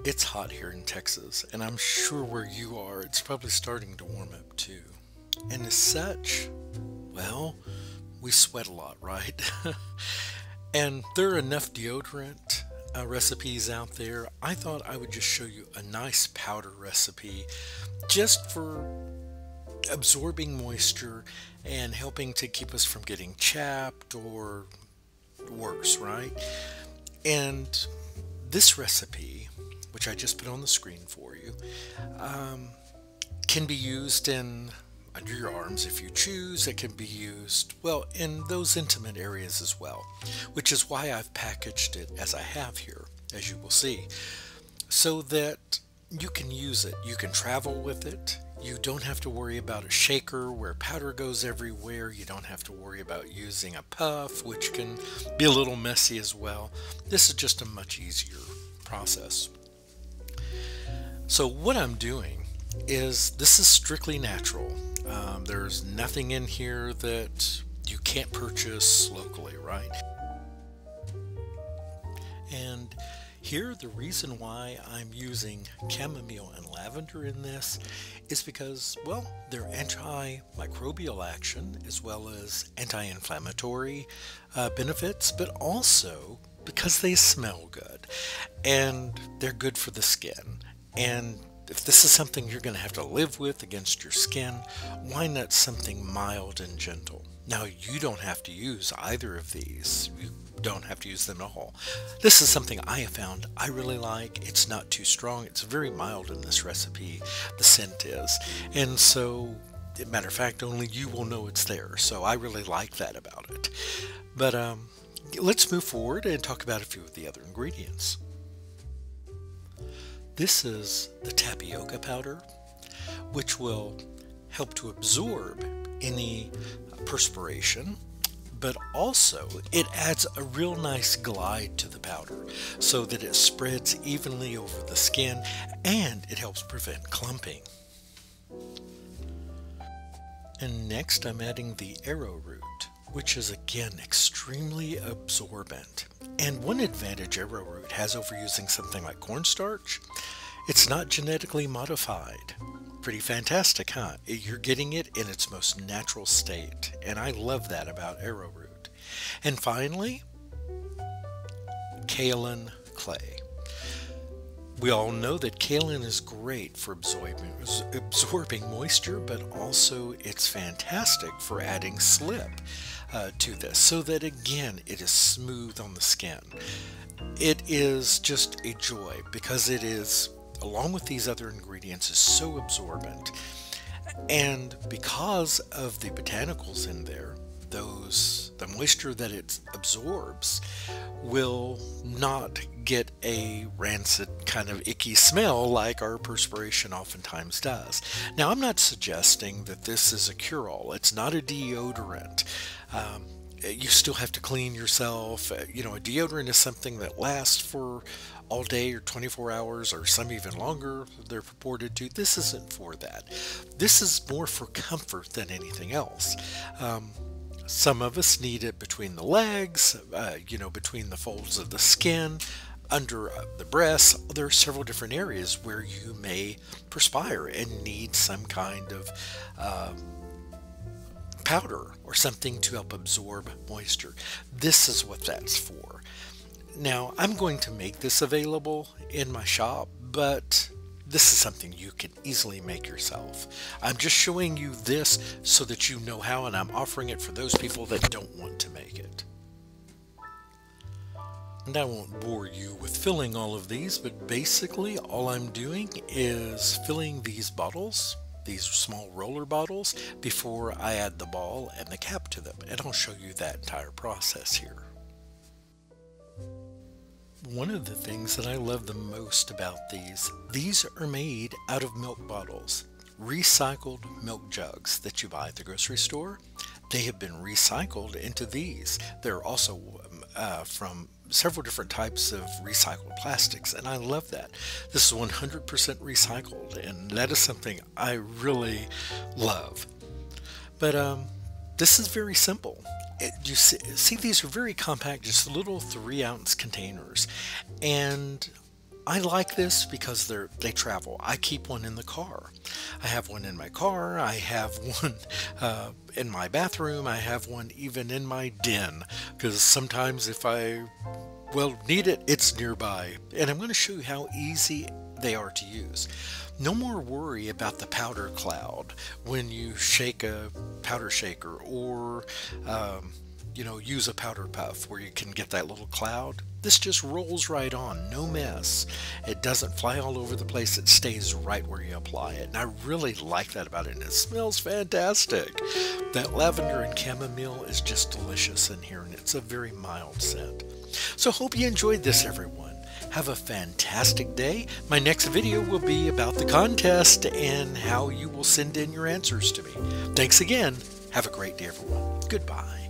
It's hot here in Texas, and I'm sure where you are, it's probably starting to warm up too. And as such, well, we sweat a lot, right? And there are enough deodorant recipes out there. I thought I would just show you a nice powder recipe just for absorbing moisture and helping to keep us from getting chapped or worse, right? And this recipe, which I just put on the screen for you, um, can be used in under your arms if you choose. It can be used, well, in those intimate areas as well, which is why I've packaged it as I have here, as you will see, so that you can use it. You can travel with it. You don't have to worry about a shaker where powder goes everywhere. You don't have to worry about using a puff, which can be a little messy as well. This is just a much easier process. So what I'm doing is this is strictly natural. There's nothing in here that you can't purchase locally, right? And here, the reason why I'm using chamomile and lavender in this is because, well, they're antimicrobial action as well as anti-inflammatory benefits, but also because they smell good and they're good for the skin. And if this is something you're going to have to live with against your skin, why not something mild and gentle? Now, you don't have to use either of these. You don't have to use them at all. This is something I have found I really like. It's not too strong. It's very mild in this recipe, the scent is. And so, matter of fact, only you will know it's there. So I really like that about it. But let's move forward and talk about a few of the other ingredients. This is the tapioca powder, which will help to absorb any perspiration, but also it adds a real nice glide to the powder so that it spreads evenly over the skin and it helps prevent clumping. And next I'm adding the arrowroot, which is again extremely absorbent. And one advantage arrowroot has over using something like cornstarch, it's not genetically modified. Pretty fantastic, huh? You're getting it in its most natural state, and I love that about arrowroot. And finally, kaolin clay. We all know that kaolin is great for absorbing moisture, but also it's fantastic for adding slip to this, so that again it is smooth on the skin. It is just a joy because it is, along with these other ingredients, is so absorbent, and because of the botanicals in there, the moisture that it absorbs will not get a rancid kind of icky smell like our perspiration oftentimes does. Now, I'm not suggesting that this is a cure-all. It's not a deodorant. You still have to clean yourself. You know, a deodorant is something that lasts for all day or 24 hours or some even longer, they're purported to. This isn't for that. This is more for comfort than anything else. Some of us need it between the legs, between the folds of the skin, under the breasts. There are several different areas where you may perspire and need some kind of powder or something to help absorb moisture. This is what that's for. Now, I'm going to make this available in my shop, but this is something you can easily make yourself. I'm just showing you this so that you know how, and I'm offering it for those people that don't want to make it. And I won't bore you with filling all of these, but basically all I'm doing is filling these bottles, these small roller bottles, before I add the ball and the cap to them. And I'll show you that entire process here. One of the things that I love the most about these are made out of milk bottles, recycled milk jugs that you buy at the grocery store. They have been recycled into these. They're also from several different types of recycled plastics, and I love that. This is 100% recycled, and that is something I really love. But this is very simple. You see, these are very compact, just little 3-ounce containers, and I like this because they travel. I keep one in the car. I have one in my car. I have one in my bathroom. I have one even in my den because sometimes if I need it, it's nearby. And I'm going to show you how easy they are to use. No more worry about the powder cloud when you shake a powder shaker or use a powder puff where you can get that little cloud. This just rolls right on, no mess. It doesn't fly all over the place. It stays right where you apply it. And I really like that about it. And it smells fantastic. That lavender and chamomile is just delicious in here, and it's a very mild scent. So hope you enjoyed this, everyone. Have a fantastic day. My next video will be about the contest and how you will send in your answers to me. Thanks again. Have a great day, everyone. Goodbye.